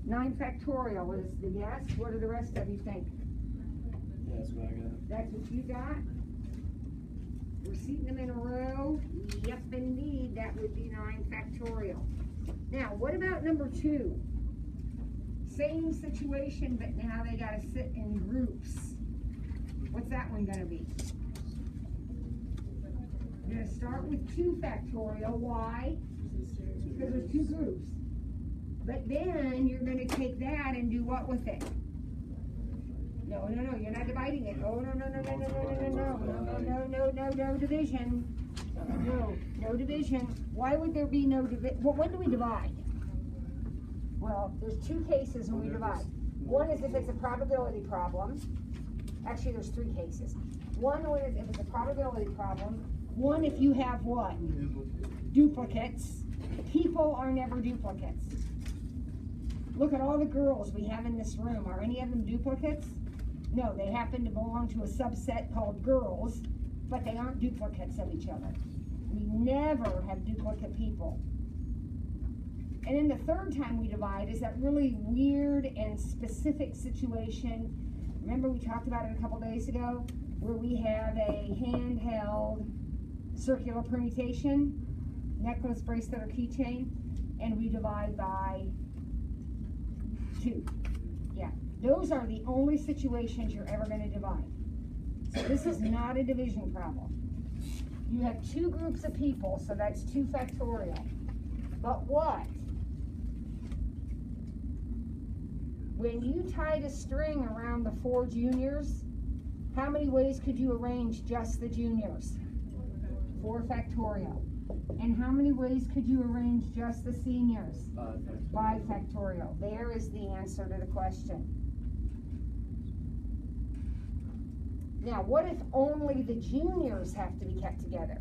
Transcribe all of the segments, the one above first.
9 factorial is the yes. What do the rest of you think? Yeah, that's what I got. That's what you got? We're seating them in a row. Yep, indeed, that would be 9 factorial. Now, what about number 2? Same situation, but now they got to sit in groups. What's that one going to be? You're going to start with 2 factorial. Why? Because there's 2 groups. But then you're going to take that and do what with it? No, you're not dividing it. Oh, no division. No division. Why would there be no division? Well, when do we divide? Well, there's 2 cases when we divide. One is if it's a probability problem. Actually, there's 3 cases. One is if it's a probability problem. One if you have what? Duplicates. People are never duplicates. Look at all the girls we have in this room. Are any of them duplicates? No, they happen to belong to a subset called girls, but they aren't duplicates of each other. We never have duplicate people. And then the third time we divide is that really weird and specific situation. Remember we talked about it a couple days ago, where we have a handheld circular permutation, necklace, bracelet, or keychain, and we divide by 2. Yeah, those are the only situations you're ever going to divide. So this is not a division problem. You have 2 groups of people, so that's 2 factorial. But what? When you tied a string around the 4 juniors, how many ways could you arrange just the juniors? 4 factorial. And how many ways could you arrange just the seniors? 5 factorial. There is the answer to the question. Now, what if only the juniors have to be kept together?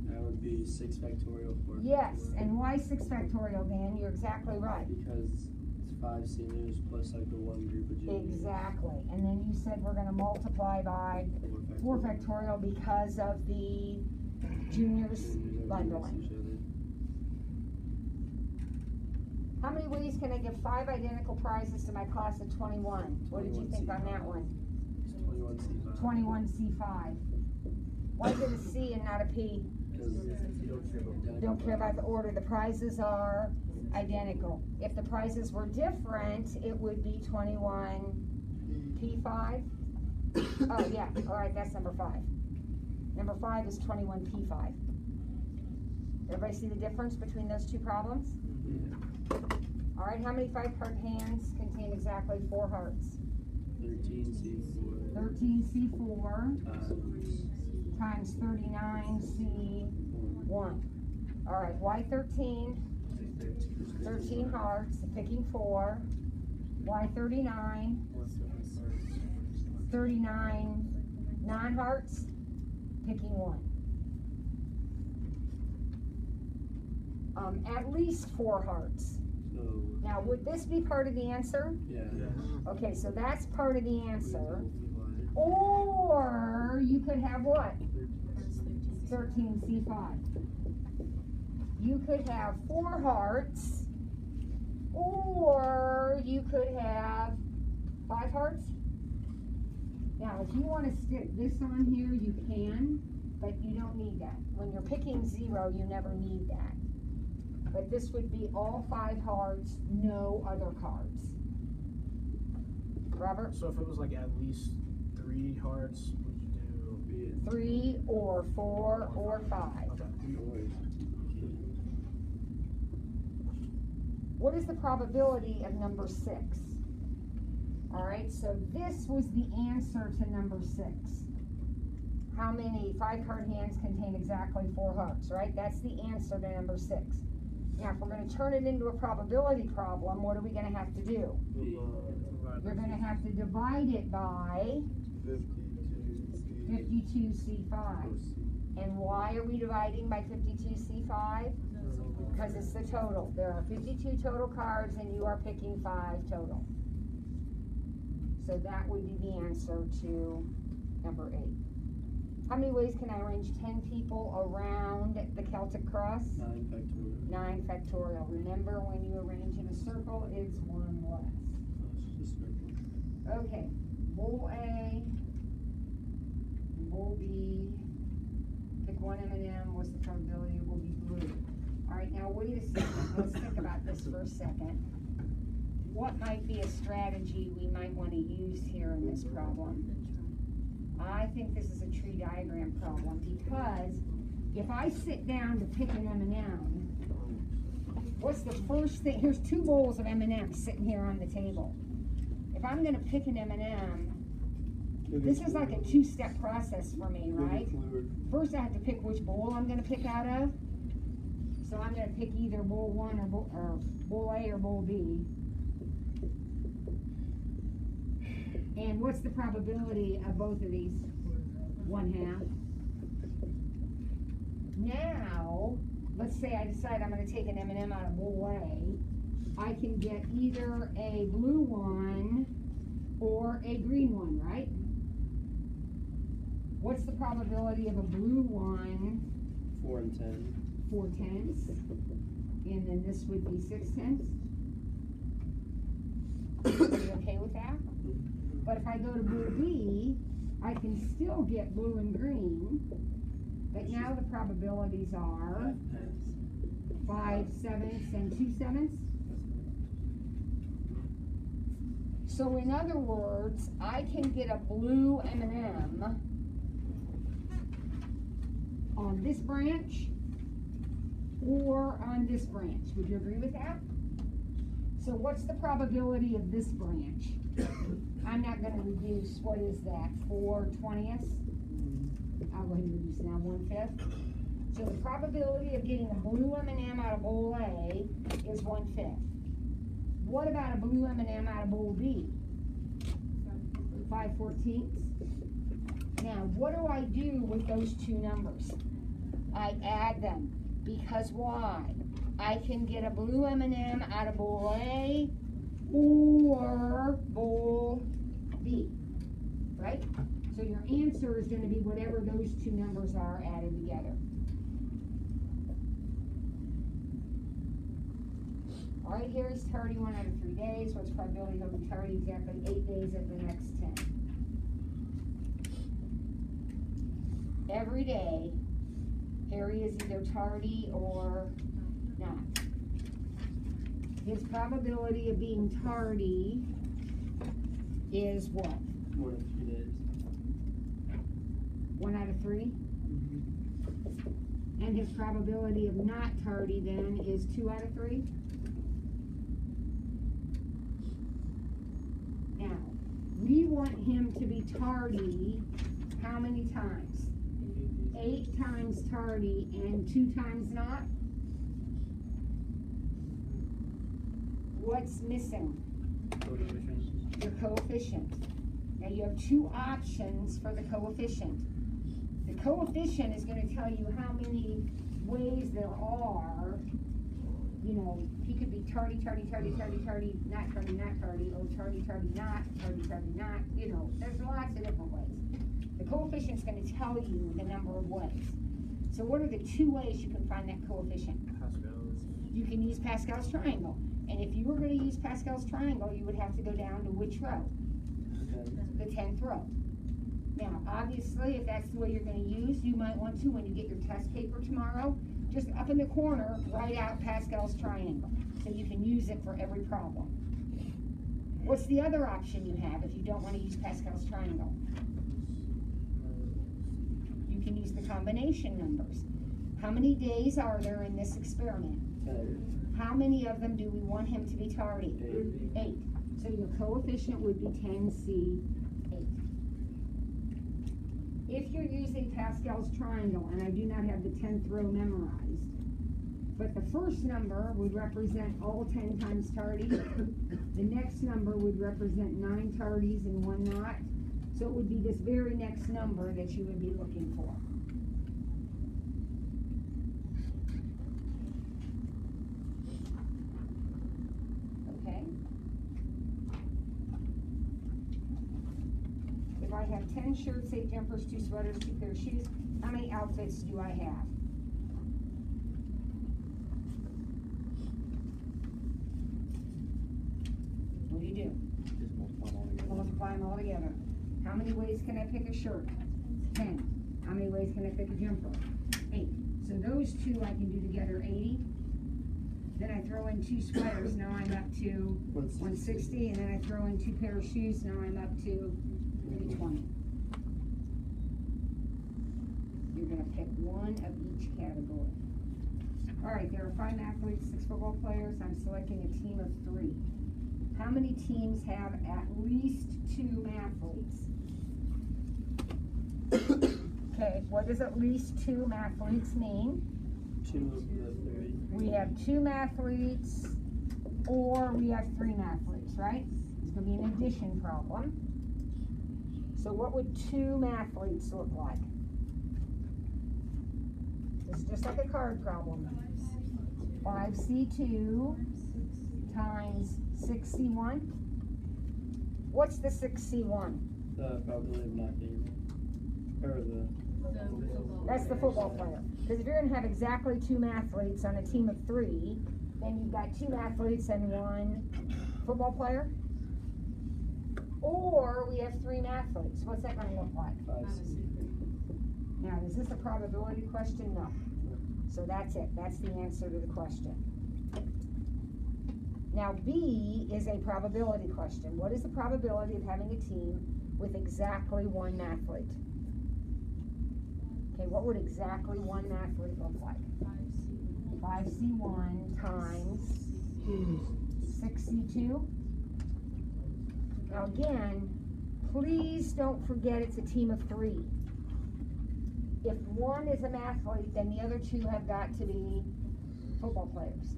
That would be 6 factorial. 4 Yes, factorial. and why 6 factorial, Dan? You're exactly right. Because it's 5 seniors plus like the 1 group of juniors. Exactly. And then you said we're going to multiply by 4 factorial because of the juniors bundling. How many ways can I give 5 identical prizes to my class of 21? What did you think on that one? 21C5. 21C5. Why is it a C and not a P? Because Don't care about the order. The prizes are identical. If the prizes were different, it would be 21P5. Oh yeah, all right, that's number 5. Number 5 is 21P5. Everybody see the difference between those 2 problems? All right, how many 5-card hands contain exactly 4 hearts? 13C4. 13C4 times 39C1. All right, why 13? 13 hearts, picking 4. Why 39? 39 non-hearts, picking 1. At least 4 hearts. So, Now, would this be part of the answer? yeah. Okay, so that's part of the answer. Or you could have what? 13C5. You could have 4 hearts, or you could have 5 hearts. Now, if you want to stick this on here, you can, but you don't need that. When you're picking 0, you never need that. But this would be all 5 hearts, no other cards. Robert? So if it was like at least 3 hearts, would you do 3 or 4 or 5. Okay. What is the probability of number 6? All right, so this was the answer to number 6. How many 5-card hands contain exactly 4 hearts, right? That's the answer to number 6. Now, if we're going to turn it into a probability problem, what are we going to have to do? You're going to have to divide it by 52C5. And why are we dividing by 52C5? Because it's the total. There are 52 total cards and you are picking 5 total. So that would be the answer to number 8. How many ways can I arrange 10 people around the Celtic cross? 9 factorial. 9 factorial. Remember, when you arrange in a circle, it's one less. It's just a circle. Okay, bowl A, bowl B, pick one M&M, what's the probability it will be blue? All right, now wait a second, let's think about this for a second. What might be a strategy we might want to use here in this problem? I think this is a tree diagram problem, because if I sit down to pick an M&M, what's the first thing? Here's 2 bowls of M&Ms sitting here on the table. If I'm going to pick an M&M, this is like a 2-step process for me, right? First I have to pick which bowl I'm going to pick out of. So I'm going to pick either bowl 1 or bowl A or bowl B. And what's the probability of both of these? 1/2. Now, let's say I decide I'm going to take an M&M out of bowl A. I can get either a blue one or a green one, right? What's the probability of a blue one? 4 and 10. 4/10. And then this would be 6/10. Are you okay with that? But if I go to bowl B, I can still get blue and green. But now the probabilities are 5/7 and 2/7. So in other words, I can get a blue M&M on this branch or on this branch. Would you agree with that? So what's the probability of this branch? I'm not going to reduce, what is that, 4/20? I'll go ahead and reduce now, 1/5. So the probability of getting a blue M&M out of bowl A is 1/5. What about a blue M&M out of bowl B? 5/14. Now, what do I do with those 2 numbers? I add them, because why? I can get a blue M&M out of bowl A or bowl B, right? So your answer is going to be whatever those 2 numbers are added together. All right, here is tardy 1 out of 3 days. What's the probability he'll be tardy? Exactly 8 days of the next 10. Every day, Harry is either tardy or not. His probability of being tardy is what? 1 and 3 days. 1 out of 3? And his probability of not tardy then is 2 out of 3? Now, we want him to be tardy how many times? 8 times tardy and 2 times not? What's missing? Your coefficient. Now you have 2 options for the coefficient. The coefficient is going to tell you how many ways there are. You know, he could be tardy, not tardy, or tardy, not, not. You know, there's lots of different ways. The coefficient is going to tell you the number of ways. So what are the 2 ways you can find that coefficient? Pascal's. You can use Pascal's triangle. And if you were going to use Pascal's triangle, you would have to go down to which row? The 10th row. Now, obviously, if that's the way you're going to use, you might want to, when you get your test paper tomorrow, just up in the corner, write out Pascal's triangle, so you can use it for every problem. What's the other option you have if you don't want to use Pascal's triangle? You can use the combination numbers. How many days are there in this experiment? 10. How many of them do we want him to be tardy? 8. So your coefficient would be 10C8. If you're using Pascal's triangle, and I do not have the 10th row memorized, but the first number would represent all 10 times tardy. The next number would represent 9 tardies and 1 not. So it would be this very next number that you would be looking for. Okay? If I have 10 shirts, 8 jumpers, 2 sweaters, 2 pairs of shoes, how many outfits do I have? What do you do? Just multiply them all together. Multiply them all together. How many ways can I pick a shirt? 10. How many ways can I pick a jumper? 8. So those two I can do together 80. Then I throw in 2 sweaters, now I'm up to 160, and then I throw in 2 pairs of shoes, now I'm up to 320. You're gonna pick one of each category. All right, there are 5 athletes, 6 football players. I'm selecting a team of 3. How many teams have at least 2 athletes? Okay, what does at least 2 athletes mean? 2 of the 3. We have 2 athletes, or we have 3 athletes, right? It's gonna be an addition problem. So what would 2 athletes look like? It's just like a card problem. 5C2 times 6C1. What's the 6C1? The probability of not being there. Or the That's the football player. Because if you're going to have exactly 2 athletes on a team of 3, then you've got 2 athletes and 1 football player. Or we have 3 athletes. What's that going to look like? 5C. Now, is this a probability question? No. So that's it. That's the answer to the question. Now, B is a probability question. What is the probability of having a team with exactly 1 athlete? Okay, what would exactly 1 athlete look like? 5C1 times 6C2. Now again, please don't forget it's a team of 3. If 1 is an athlete, then the other 2 have got to be football players.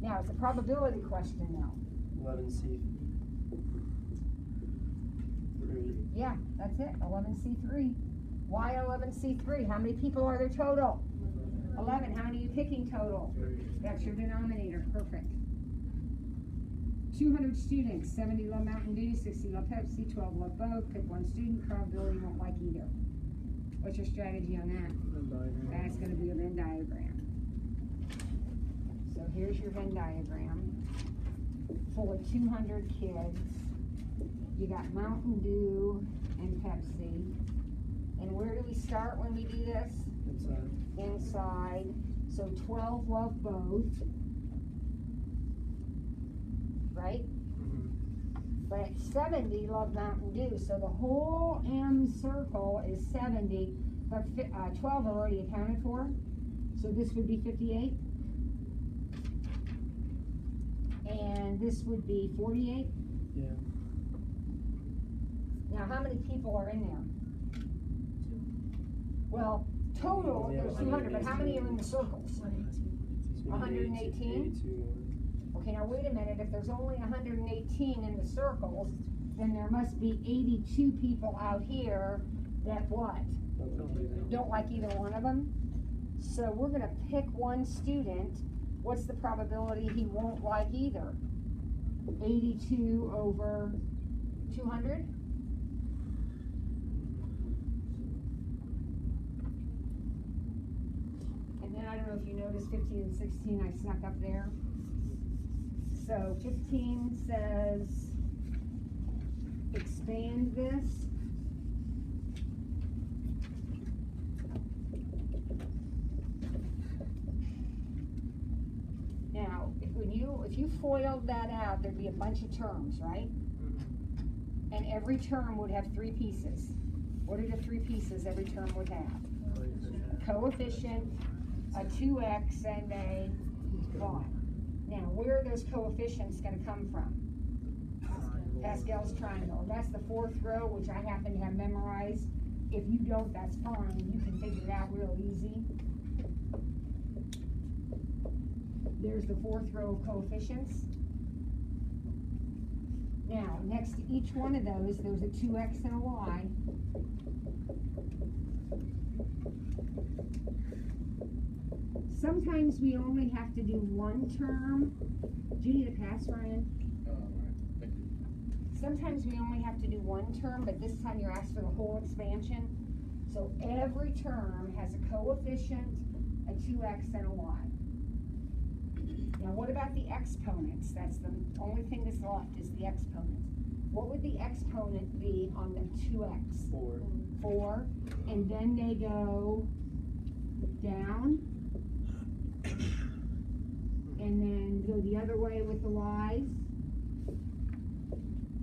Now, it's a probability question now. 11C. 3. Yeah, that's it, 11C3. Why 11C3? How many people are there total? 11. How many are you picking total? That's your denominator. Perfect. 200 students. 70 love Mountain Dew, 60 love Pepsi, 12 love both. Pick 1 student. Probability won't like either. What's your strategy on that? That's going to be a Venn diagram. So here's your Venn diagram. Full of 200 kids. You got Mountain Dew and Pepsi. And where do we start when we do this? Inside. Inside. So 12 love both. Right? But 70 love Mountain Dew. So the whole M circle is 70, but 12 are already accounted for. So this would be 58. And this would be 48. Yeah. Now, how many people are in there? Well, total, there's 200, but how many are in the circles? 118? Okay, now wait a minute, if there's only 118 in the circles, then there must be 82 people out here that what? Don't like either one of them. So we're gonna pick 1 student. What's the probability he won't like either? 82 over 200? And then I don't know if you noticed 15 and 16 I snuck up there. So 15 says, expand this. Now, if you FOILed that out, there'd be a bunch of terms, right? And every term would have 3 pieces. What are the 3 pieces every term would have? A coefficient, a 2x, and a y. Now, where are those coefficients going to come from? Pascal's triangle. That's the 4th row, which I happen to have memorized. If you don't, that's fine. You can figure it out real easy. There's the 4th row of coefficients. Now, next to each one of those, there's a 2x and a y. Sometimes we only have to do 1 term. Do you need a pass, Ryan? Thank you. Sometimes we only have to do 1 term, but this time you're asked for the whole expansion. So every term has a coefficient, a 2x, and a y. Now what about the exponents? That's the only thing that's left is the exponents. What would the exponent be on the 2x? 4. 4, and then they go down, and then go the other way with the y's.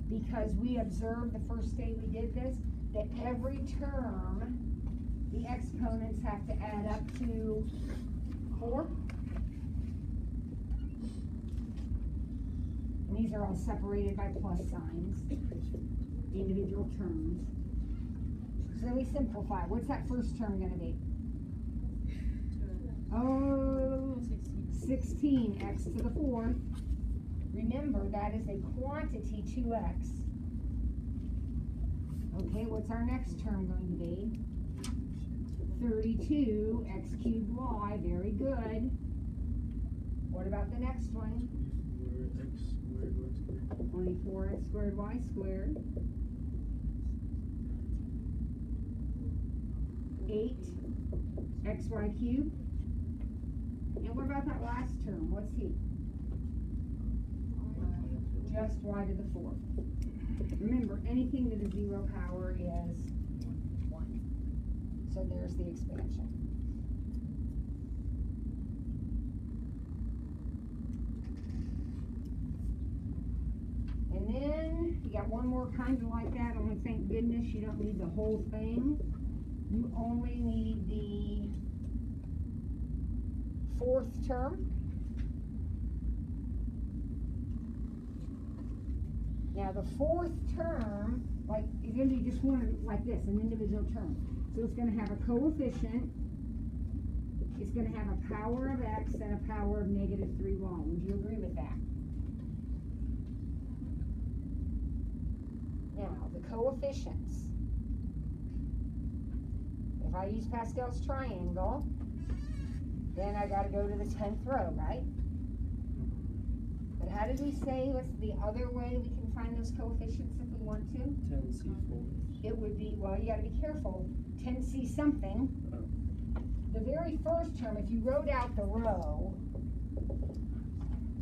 Because we observed the first day we did this, that every term, the exponents have to add up to 4. And these are all separated by plus signs, the individual terms. So then we simplify. What's that first term going to be? Oh, 16, x to the 4th. Remember, that is a quantity 2x. Okay, what's our next term going to be? 32, x cubed y, very good. What about the next one? 24x squared y squared. 8 xy cubed. And what about that last term? What's he? Just y to the 4th. Remember, anything to the 0 power is 1. So there's the expansion. And then you got one more kind of like that, only thank goodness you don't need the whole thing. You only need the 4th term. Now the 4th term, like, is going to be just one like this, an individual term. So it's going to have a coefficient, it's going to have a power of x and a power of negative 3y. Would you agree with that? Now, the coefficients. If I use Pascal's triangle, then I got to go to the 10th row, right? But how did we say, what's the other way we can find those coefficients if we want to? 10C4. It would be, well, you got to be careful, 10C something. Oh. The very first term, if you wrote out the row,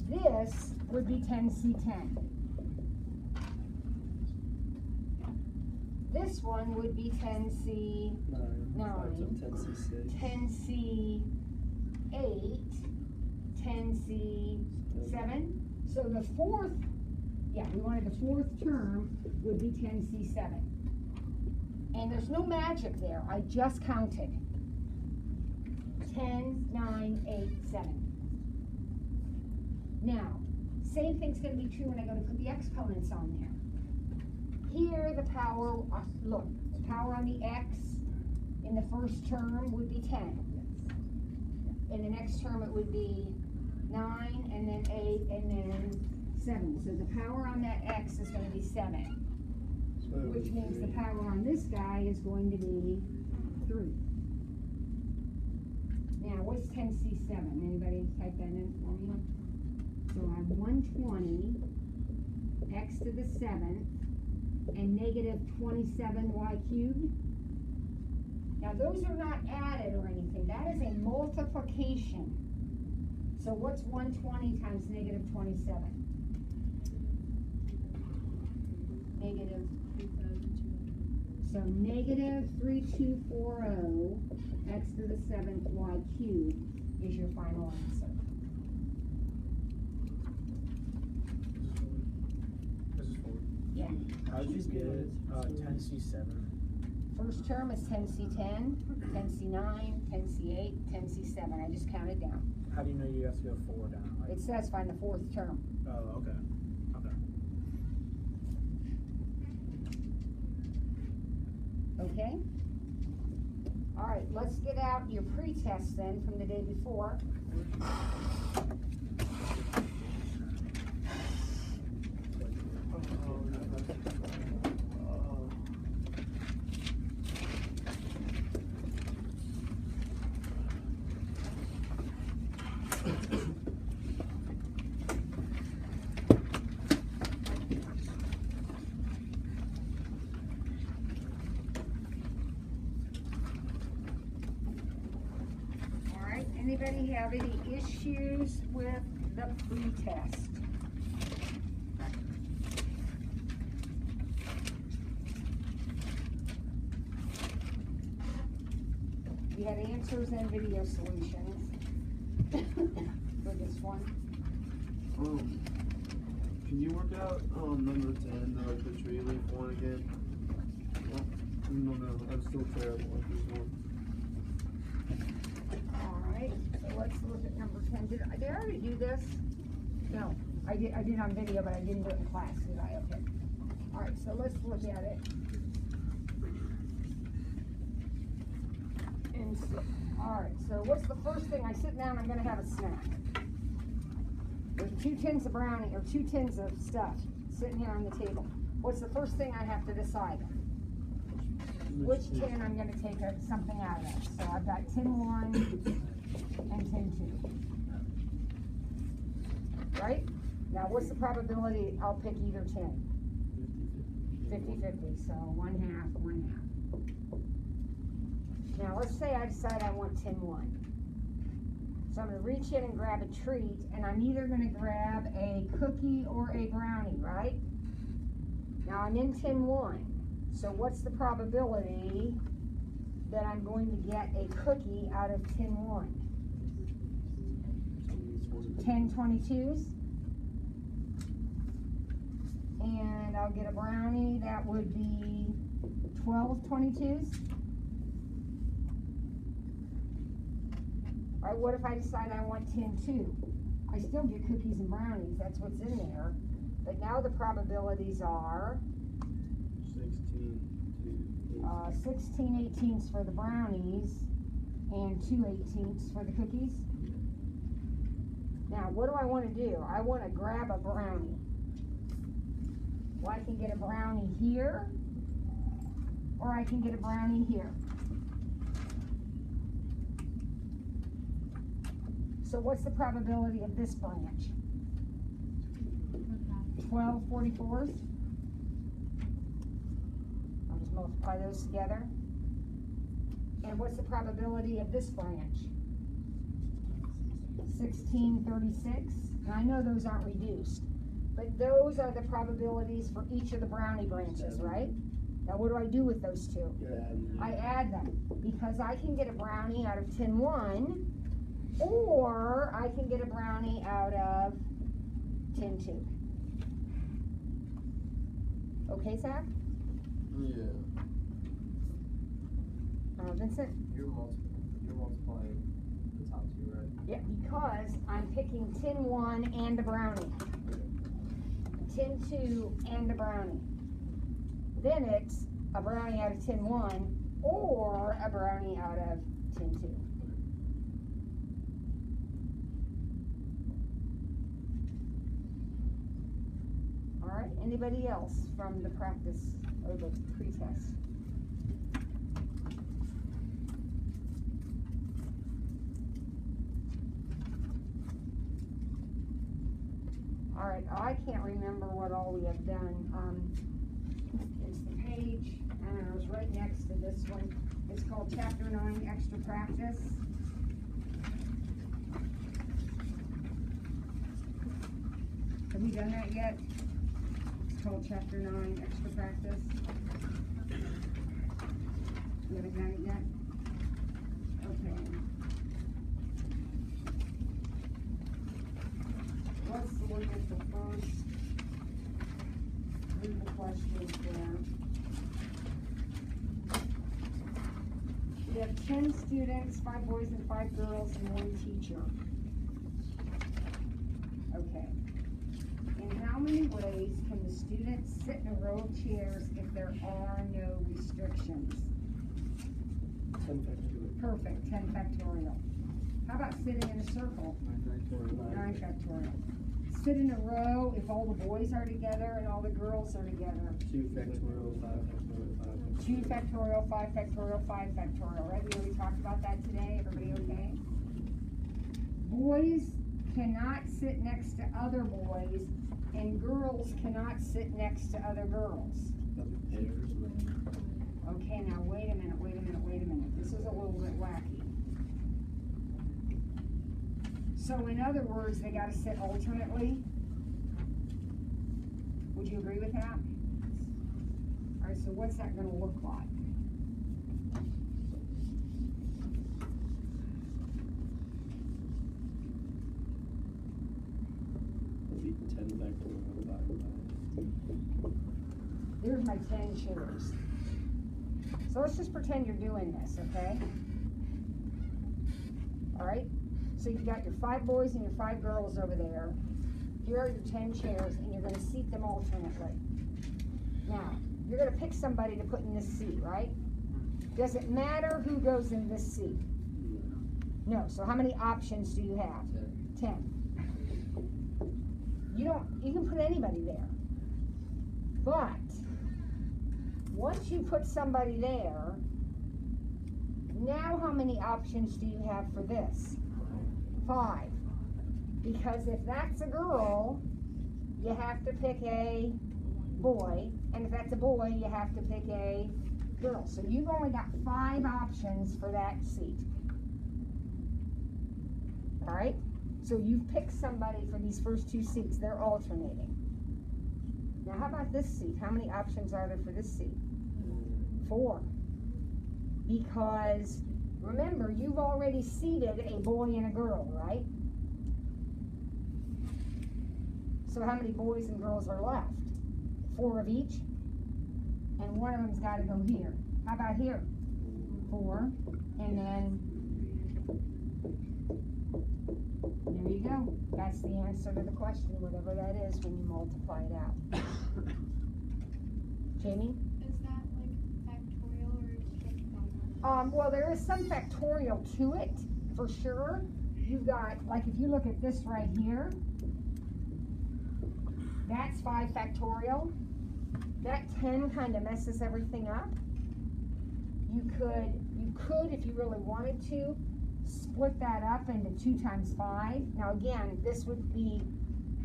this would be 10C10. This one would be 10C9, 10C8, 10C7. So the 4th, yeah, we wanted the 4th term would be 10C7. And there's no magic there. I just counted. 10, 9, 8, 7. Now, same thing's going to be true when I go to put the exponents on there. Here, the power, look, the power on the x in the first term would be 10. In the next term, it would be 9, and then 8, and then 7. So the power on that x is going to be 7. Which means the power on this guy is going to be 3. Now, what's 10C7? Anybody type that in for me? So I have 120 x to the 7th and negative 27y cubed. Now, those are not added or anything. That is a multiplication. So what's 120 times negative 27? Negative. So negative 3240 x to the 7th y cubed is your final answer. This is 4. Yeah. How did you get 10C7? First term is 10C10, 10C9, 10C8, 10C7. I just counted down. How do you know you have to go 4 down? Like, It says find the 4th term. oh, okay. Okay? All right, let's get out your pre-test then from the day before. Anybody have any issues with the the pre-test. We had answers and video solutions for this one. Can you work out number 10, like the tree leaf one again? No, I'm still terrible at this one. Alright, so let's look at number 10. Did I already do this? No, I did on video, but I didn't do it in class, did I? Okay. Alright, so let's look at it. And see. Alright, so what's the first thing? I sit down, I'm gonna have a snack. There's 2 tins of brownie, or 2 tins of stuff sitting here on the table. What's the first thing I have to decide? Which tin I'm gonna take something out of. So I've got tin 1 and tin 2. Right? Now what's the probability I'll pick either tin? 50-50, so 1/2, 1/2. Now let's say I decide I want tin 1. So I'm gonna reach in and grab a treat, and I'm either gonna grab a cookie or a brownie, right? Now I'm in tin 1. So what's the probability that I'm going to get a cookie out of tin 1? 10 22s. And I'll get a brownie, that would be 12 22s. All right, what if I decide I want tin 2? I still get cookies and brownies, that's what's in there. But now the probabilities are 16 18ths for the brownies and 2 18ths for the cookies. Now, what do I want to do? I want to grab a brownie. Well, I can get a brownie here, or I can get a brownie here. So what's the probability of this branch? 12 44s. I'll just multiply those together. And what's the probability of this branch? 16 36. And I know those aren't reduced, but those are the probabilities for each of the brownie branches, right? Now what do I do with those two? I add them, because I can get a brownie out of tin 1, or I can get a brownie out of tin 2. Okay, Zach? Yeah. Vincent? You're multiplying the top 2, right? Yeah, because I'm picking tin 1 and a brownie. Tin 2 and a brownie. Then it's a brownie out of tin 1 or a brownie out of tin 2. All right, anybody else from the practice or the pre-test? All right, I can't remember what all we have done. It's the page, I don't know, it's right next to this one. It's called Chapter 9 Extra Practice. Have we done that yet? It's called Chapter 9 Extra Practice. You haven't done it yet? Okay. Let's look at the first group of questions there. We have 10 students, 5 boys and 5 girls, and 1 teacher. Okay. In how many ways can the students sit in a row of chairs if there are no restrictions? 10 factorial. Perfect, 10 factorial. How about sitting in a circle? 9 factorial. Sit in a row if all the boys are together and all the girls are together. 2 factorial, 5 factorial, 5 factorial. 2 factorial, 5 factorial, 5 factorial, right? We already talked about that today. Everybody okay? Boys cannot sit next to other boys, and girls cannot sit next to other girls. Pairs. Okay, now wait a minute. This is a little bit wacky. So in other words, they gotta sit alternately. Would you agree with that? All right, so what's that gonna look like? It'd be 10 factorial divided by. There's my 10 chairs. So let's just pretend you're doing this, okay? All right? So you've got your 5 boys and your 5 girls over there. Here are your 10 chairs, and you're gonna seat them alternately. Now, you're gonna pick somebody to put in this seat, right? Does it matter who goes in this seat? No. So how many options do you have? 10. You can put anybody there. But once you put somebody there, now how many options do you have for this? 5. Because if that's a girl, you have to pick a boy, and if that's a boy, you have to pick a girl. So you've only got 5 options for that seat. All right? So you've picked somebody for these first 2 seats. They're alternating. Now, how about this seat? How many options are there for this seat? 4. Because, remember, you've already seated a boy and a girl, right? So how many boys and girls are left? 4 of each? And one of them's got to go here. How about here? 4. And then, there you go. That's the answer to the question, whatever that is when you multiply it out. Jamie? Is that like factorial or just like Well, there is some factorial to it, for sure. You've got, like if you look at this right here, that's 5 factorial. That 10 kind of messes everything up. You could, if you really wanted to, split that up into 2 times 5. Now again, this would be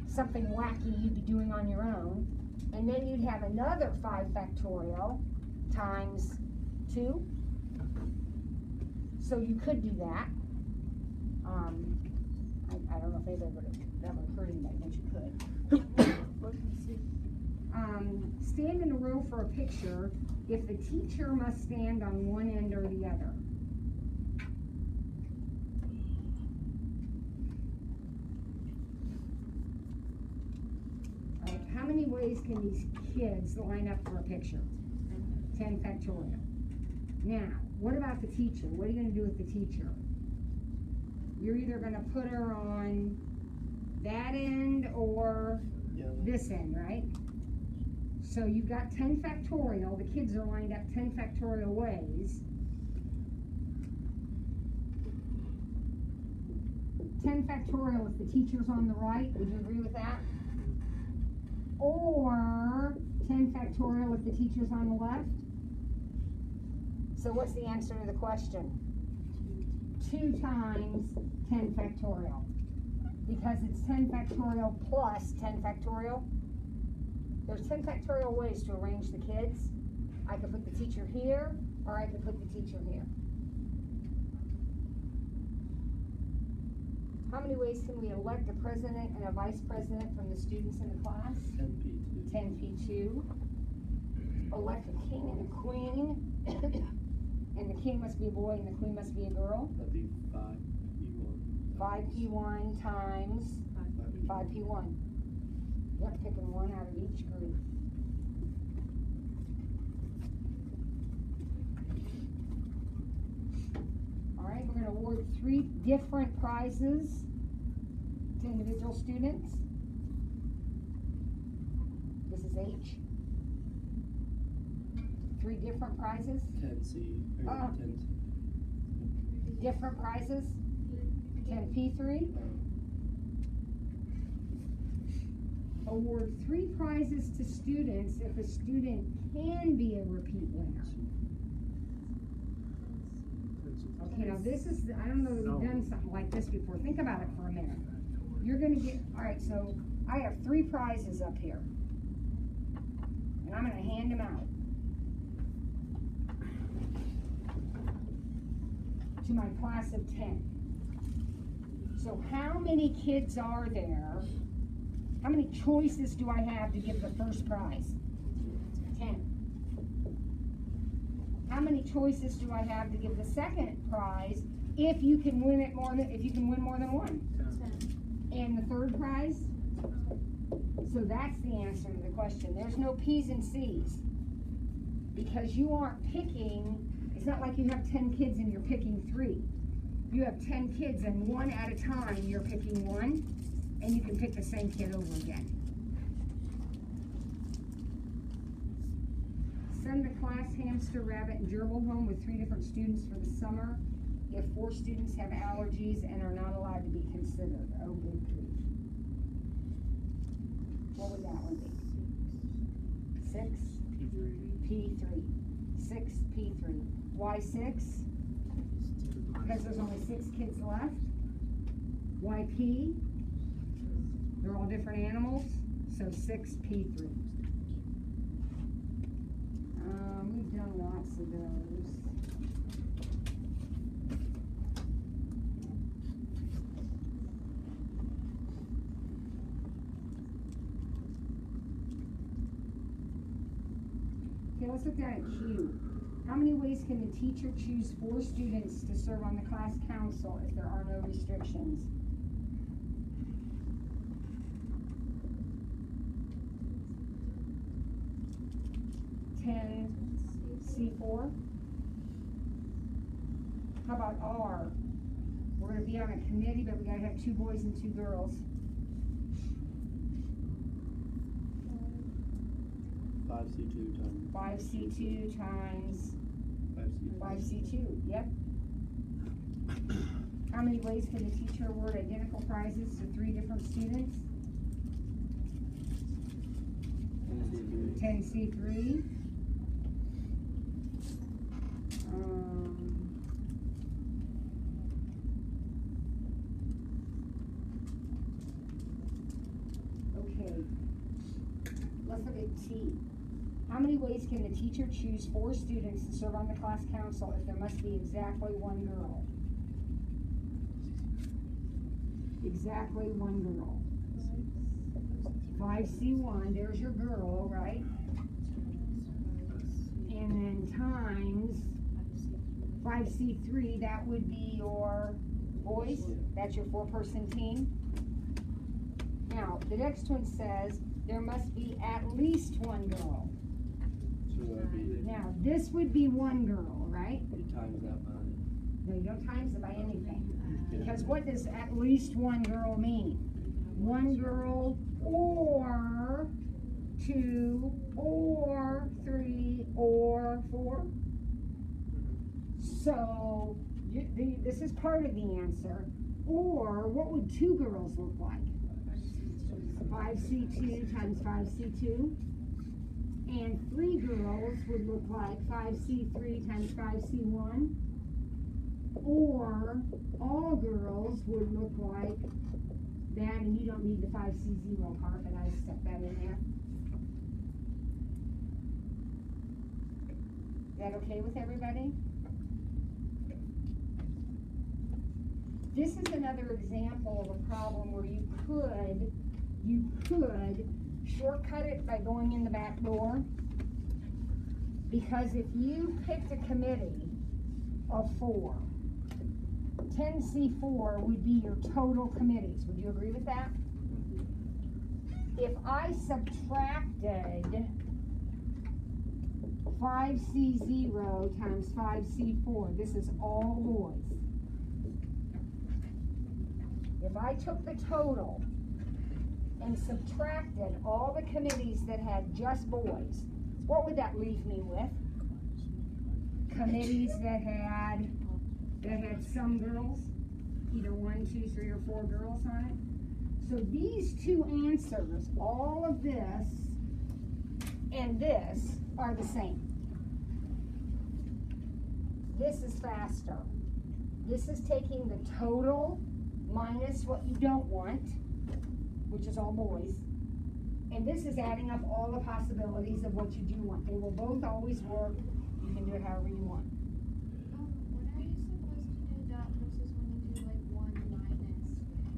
something wacky you'd be doing on your own. And then you'd have another 5 factorial times 2. So you could do that. I don't know if anybody would have ever occurred to anybody, but you could. Stand in a row for a picture if the teacher must stand on one end or the other. All right, how many ways can these kids line up for a picture? 10 factorial. Now, what about the teacher? What are you going to do with the teacher? You're either going to put her on that end or this end, right? So you've got 10 factorial. The kids are lined up 10 factorial ways. 10 factorial if the teacher's on the right. Would you agree with that? Or 10 factorial if the teacher's on the left. So what's the answer to the question? 2 times 10 factorial. Because it's 10 factorial plus 10 factorial. There's 10 factorial ways to arrange the kids. I could put the teacher here, or I could put the teacher here. How many ways can we elect a president and a vice president from the students in the class? 10P2. 10P2. Elect a king and a queen. And the king must be a boy and the queen must be a girl. That'd be 5P1. 5P1 times 5P1. Yep, picking one out of each group. All right, we're going to award 3 different prizes to individual students. This is H. 3 different prizes. 10C. Or 10C. Different prizes. 10P3. Award 3 prizes to students if a student can be a repeat winner. Okay, now this is, I don't know that we've done something like this before. Think about it for a minute. You're going to get, all right, so I have 3 prizes up here. And I'm going to hand them out to my class of 10. So how many kids are there? How many choices do I have to give the first prize? 10. How many choices do I have to give the second prize if you can win more than one? 10. And the third prize? So that's the answer to the question. There's no P's and C's. Because you aren't picking, it's not like you have 10 kids and you're picking 3. You have 10 kids and one at a time you're picking one, and you can pick the same kid over again. Send the class hamster, rabbit, and gerbil home with 3 different students for the summer if 4 students have allergies and are not allowed to be considered. Oh, good grief. What would that one be? 6? P3. P3. 6 P3. Why 6? Because there's only 6 kids left. Why P? They're all different animals, so 6 P3. We've done lots of those. Okay, let's look down at Q. How many ways can the teacher choose 4 students to serve on the class council if there are no restrictions? C4. How about R? We're going to be on a committee, but we got to have 2 boys and 2 girls. 5C2 times. 5C2 times 5C2. 5C2. Yep. How many ways can the teacher award identical prizes to 3 different students? 10C3. Okay. Let's look at T. How many ways can the teacher choose 4 students to serve on the class council if there must be exactly 1 girl? Exactly 1 girl. 5C1, there's your girl, right? And then times 5C3, that would be your boys. That's your 4-person team. Now, the next one says there must be at least 1 girl. So that'd be, Now, this would be 1 girl, right? you times that by. No, you don't times it by anything. Because what does at least 1 girl mean? 1 girl or 2 or 3 or 4. So this is part of the answer. Or what would 2 girls look like? 5C2 times 5C2. And 3 girls would look like 5C3 times 5C1. Or all girls would look like that, and you don't need the 5C0 part, but I stuck that in there. Is that okay with everybody? This is another example of a problem where you could shortcut it by going in the back door. Because if you picked a committee of 4, 10C4 would be your total committees. Would you agree with that? If I subtracted 5C0 times 5C4, this is all boys. If I took the total and subtracted all the committees that had just boys, what would that leave me with? Committees that had some girls, either 1, 2, 3, or 4 girls on it. So these 2 answers, all of this and this, are the same. This is faster. This is taking the total minus what you don't want, which is all boys. And this is adding up all the possibilities of what you do want. They will both always work. You can do it however you want. When are you supposed to do that versus when you do like 1 minus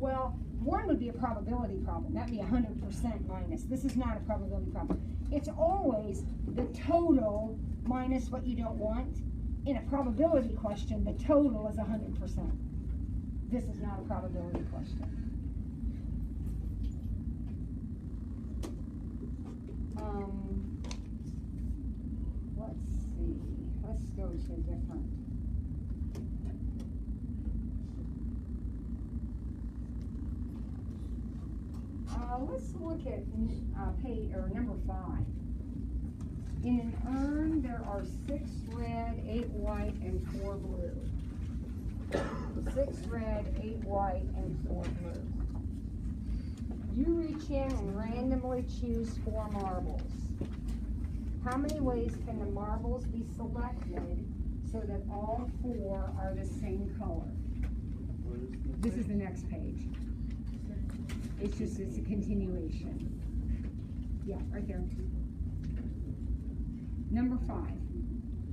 Well, one would be a probability problem. That'd be 100% minus. This is not a probability problem. It's always the total minus what you don't want. In a probability question, the total is 100%. This is not a probability question. Let's see. Let's go to a different. Let's look at number 5. In an urn, there are 6 red, 8 white, and 4 blue. 6 red, 8 white, and 4 blue. You reach in and randomly choose 4 marbles. How many ways can the marbles be selected so that all 4 are the same color? This is the next page. It's a continuation. Yeah, right there. Number 5.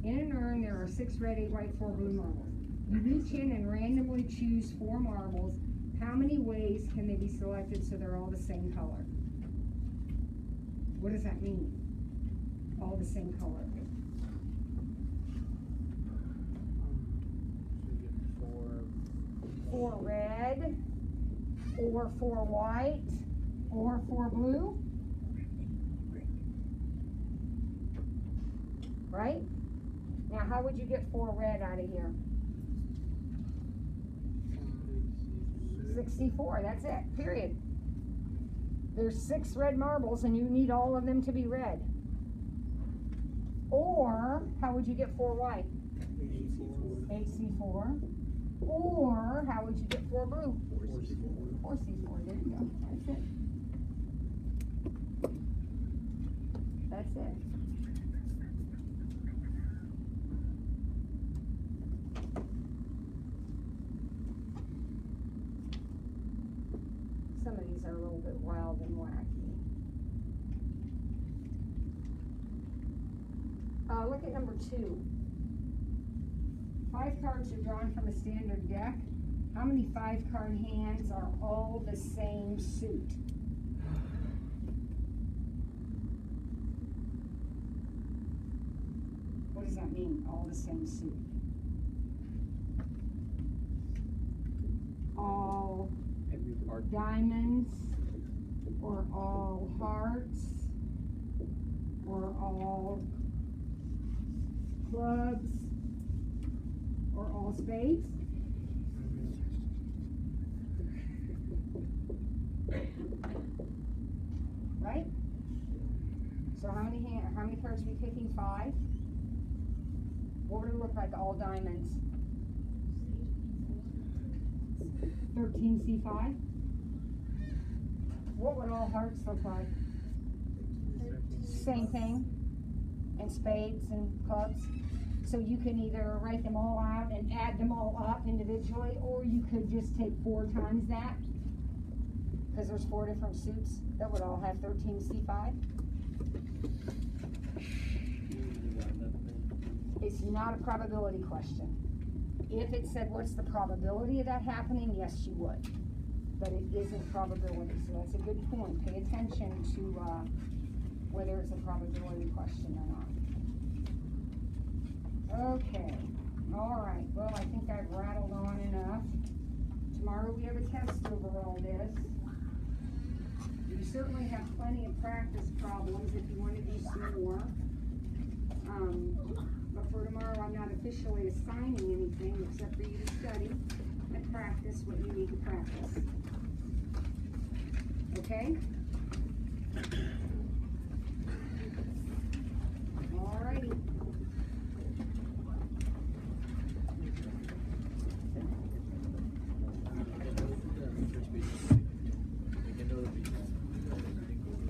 In an urn, there are 6 red, 8 white, 4 blue marbles. You reach in and randomly choose 4 marbles. How many ways can they be selected so they're all the same color? What does that mean? All the same color. Four red, or 4 white, or 4 blue. Right? Now, how would you get 4 red out of here? 64, that's it, period. There's 6 red marbles and you need all of them to be red. Or, how would you get 4 white? 8C4. Or, how would you get 4 blue? 4C4, there you go, that's it. That's it. Some of these are a little bit wild and wacky. Look at number 2. 5 cards are drawn from a standard deck. How many 5-card hands are all the same suit? What does that mean, all the same suit? All diamonds, or all hearts, or all clubs, or all spades? Right? So how many cards are we picking? 5? What would it look like, all diamonds? 13C5? What would all hearts look like? Same thing. And spades and clubs. So you can either write them all out and add them all up individually, or you could just take 4 times that, because there's 4 different suits that would all have 13C5. It's not a probability question. If it said what's the probability of that happening, yes, you would. But it isn't probability, so that's a good point. Pay attention to whether it's a probability question or not. Okay, all right. Well, I think I've rattled on enough. Tomorrow we have a test over all this. You certainly have plenty of practice problems if you want to do some more. But for tomorrow, I'm not officially assigning anything except for you to study and practice what you need to practice. Okay?